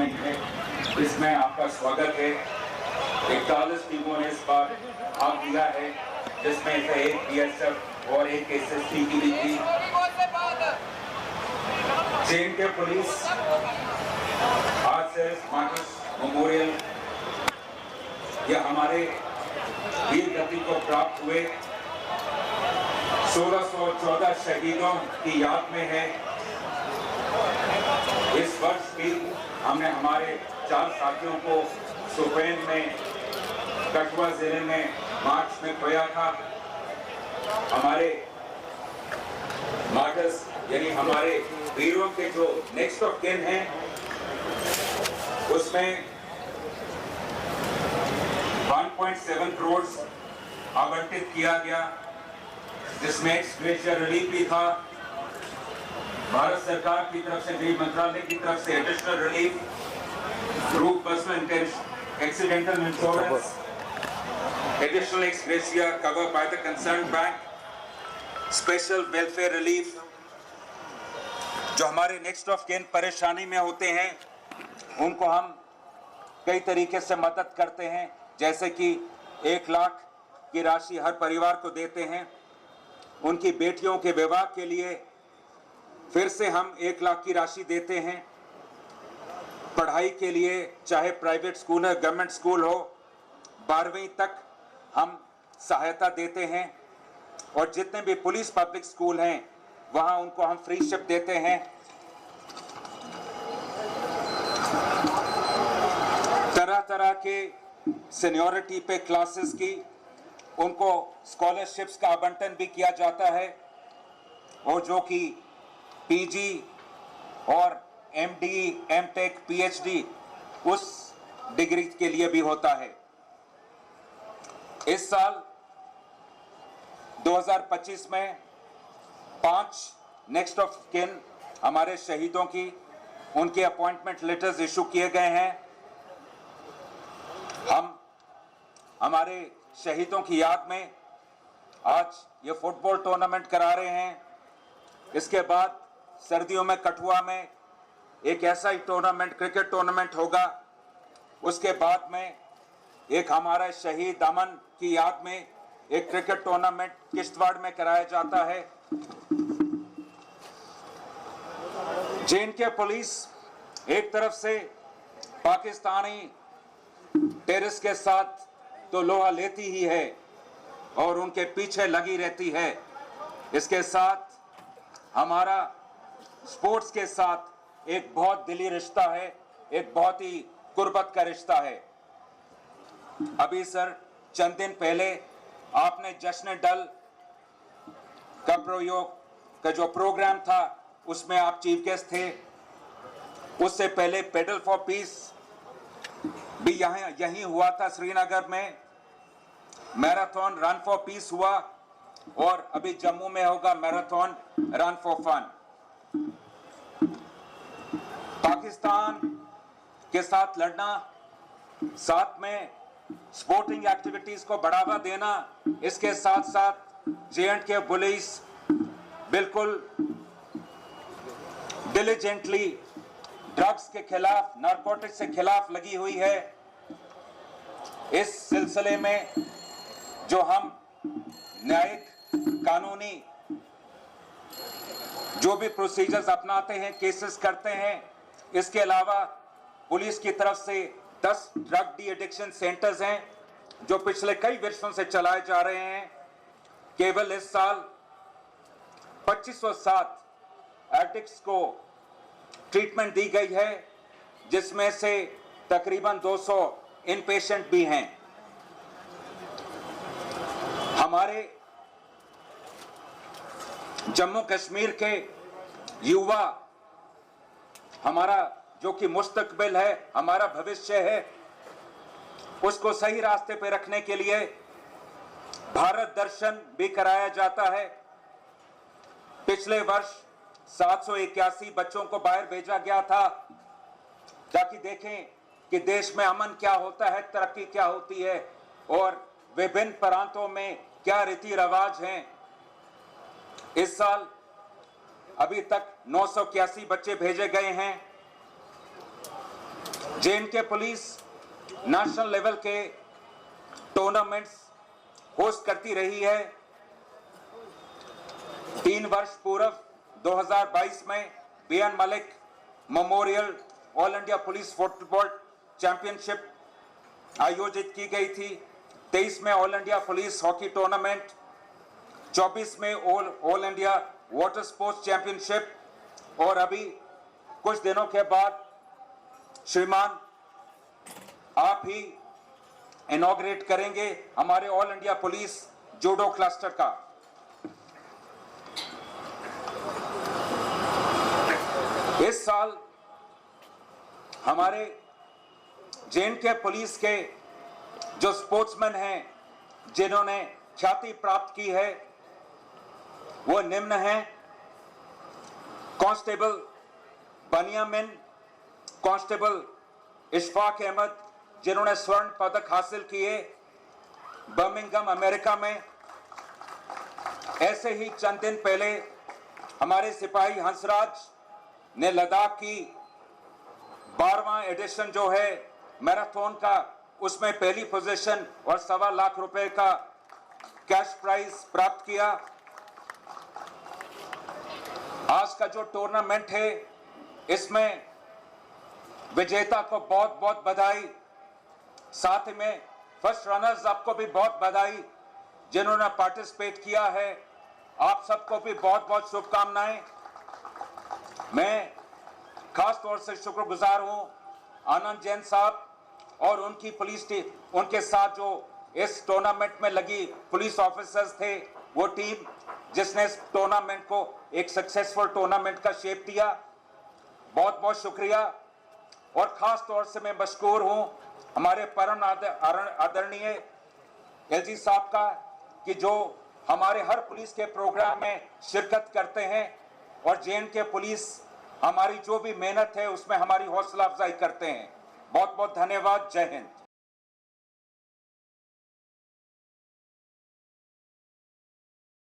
Tournament है, इसमें आपका स्वागत है। 41 टीमों ने इस बार भाग लिया है, जिसमें से एक बीएसएफ और एक एसएसटी की भी थी। जे.एन.के पुलिस आज से मार्टिस मेमोरियल या हमारे वीर गति को प्राप्त हुए 1614 शहीदों की याद में है। इस वर्ष भी हमने हमारे 4 साथियों को सुपैन में, कठुआ जिले में मार्च में खोया था। हमारे मार्टर्स यानी हमारे वीरों के जो नेक्स्ट ऑफ किन हैं, उसमें 1.7 करोड़ आवंटित किया गया, जिसमें एक्सग्रेशिया रिलीफ भी था। भारत सरकार की तरफ से, गृह मंत्रालय की तरफ से additional relief, group personal accidental insurance, additional ex gratia cover by the concern bank, special welfare relief. जो हमारे नेक्स्ट ऑफ किन परेशानी में होते हैं, उनको हम कई तरीके से मदद करते हैं, जैसे कि 1 लाख की राशि हर परिवार को देते हैं। उनकी बेटियों के विवाह के लिए फिर से हम 1 लाख की राशि देते हैं। पढ़ाई के लिए, चाहे प्राइवेट स्कूल है, गवर्नमेंट स्कूल हो, 12वीं तक हम सहायता देते हैं। और जितने भी पुलिस पब्लिक स्कूल हैं, वहां उनको हम फ्री शिप देते हैं। तरह तरह के सीनियरिटी पे क्लासेस की उनको स्कॉलरशिप्स का आवंटन भी किया जाता है, और जो कि पीजी और एमडी, एमटेक, पीएचडी उस डिग्री के लिए भी होता है। इस साल 2025 में 5 नेक्स्ट ऑफ किन हमारे शहीदों की, उनके अपॉइंटमेंट लेटर्स इशू किए गए हैं। हम हमारे शहीदों की याद में आज ये फुटबॉल टूर्नामेंट करा रहे हैं। इसके बाद सर्दियों में कठुआ में एक ऐसा ही टूर्नामेंट, क्रिकेट टूर्नामेंट होगा। उसके बाद में एक हमारा शहीद अमन की याद में एक क्रिकेट टूर्नामेंट किश्तवाड़ में कराया जाता है। जे.एन.के पुलिस एक तरफ से पाकिस्तानी टेररिस्ट के साथ तो लोहा लेती ही है और उनके पीछे लगी रहती है। इसके साथ हमारा स्पोर्ट्स के साथ एक बहुत दिली रिश्ता है, एक बहुत ही कुर्बत का रिश्ता है। अभी सर चंद दिन पहले आपने जश्न डल का प्रयोग का जो प्रोग्राम था, उसमें आप चीफ गेस्ट थे। उससे पहले पेडल फॉर पीस भी यहीं हुआ था, श्रीनगर में मैराथन रन फॉर पीस हुआ, और अभी जम्मू में होगा marathon run for fun. Pakistan के साथ लड़ना, साथ में स्पोर्टिंग एक्टिविटीज को बढ़ावा देना, इसके साथ साथ जे.एंड.के पुलिस बिल्कुल डिलीजेंटली ड्रग्स के खिलाफ, नारकोटिक्स के खिलाफ लगी हुई है। इस सिलसिले में जो हम न्यायिक, कानूनी जो भी प्रोसीजर्स अपनाते हैं, केसेस करते हैं, इसके अलावा पुलिस की तरफ से 10 ड्रग डी एडिक्शन सेंटर्स हैं, जो पिछले कई वर्षों से चलाए जा रहे हैं। केवल इस साल 2507 एडिक्ट्स को ट्रीटमेंट दी गई है, जिसमें से तकरीबन 200 इनपेशेंट भी हैं। हमारे जम्मू कश्मीर के युवा, हमारा जो कि मुस्तकबिल है, हमारा भविष्य है, उसको सही रास्ते पे रखने के लिए भारत दर्शन भी कराया जाता है। पिछले वर्ष 781 बच्चों को बाहर भेजा गया था, ताकि देखें कि देश में अमन क्या होता है, तरक्की क्या होती है, और विभिन्न प्रांतों में क्या रीति रिवाज हैं। इस साल अभी तक 981 बच्चे भेजे गए हैं। जे.एन.के पुलिस नेशनल लेवल के टूर्नामेंट्स होस्ट करती रही है। 3 वर्ष पूर्व 2022 में BN. Malik memorial all India police football championship आयोजित की गई थी। 23 में all India police hockey tournament, 24 में all India water sports championship और अभी कुछ दिनों के बाद श्रीमान आप ही इनॉग्रेट करेंगे हमारे all India police judo cluster का। इस साल हमारे जे.एन.के पुलिस के जो स्पोर्ट्समैन हैं जिन्होंने ख्याति प्राप्त की है वो निम्न हैं: कांस्टेबल बनियामिन, कांस्टेबल इशफाक अहमद जिन्होंने स्वर्ण पदक हासिल किए बर्मिंघम अमेरिका में। ऐसे ही चंद दिन पहले हमारे सिपाही हंसराज ने लद्दाख की 12वां एडिशन जो है मैराथन का, उसमें पहली पोजीशन और $1.25 लाख का कैश प्राइज प्राप्त किया। आज का जो टूर्नामेंट है इसमें विजेता को बहुत बहुत बधाई, साथ में फर्स्ट रनर्स अप को भी बहुत बधाई जिन्होंने पार्टिसिपेट किया है। आप सबको भी बहुत बहुत शुभकामनाएं। मैं खास तौर से शुक्रगुजार हूं आनंद जैन साहब और उनकी पुलिस टीम, उनके साथ जो इस टूर्नामेंट में लगी पुलिस ऑफिसर्स थे, वो टीम जिसने इस टूर्नामेंट को एक सक्सेसफुल टूर्नामेंट का शेप दिया। बहुत बहुत शुक्रिया। और खास तौर से मैं मशकूर हूं हमारे परम आदरणीय एलजी साहब का कि जो हमारे हर पुलिस के प्रोग्राम में शिरकत करते हैं और जे.एन.के पुलिस हमारी जो भी मेहनत है उसमें हमारी हौसला अफजाई करते हैं। बहुत बहुत धन्यवाद। जय हिंद।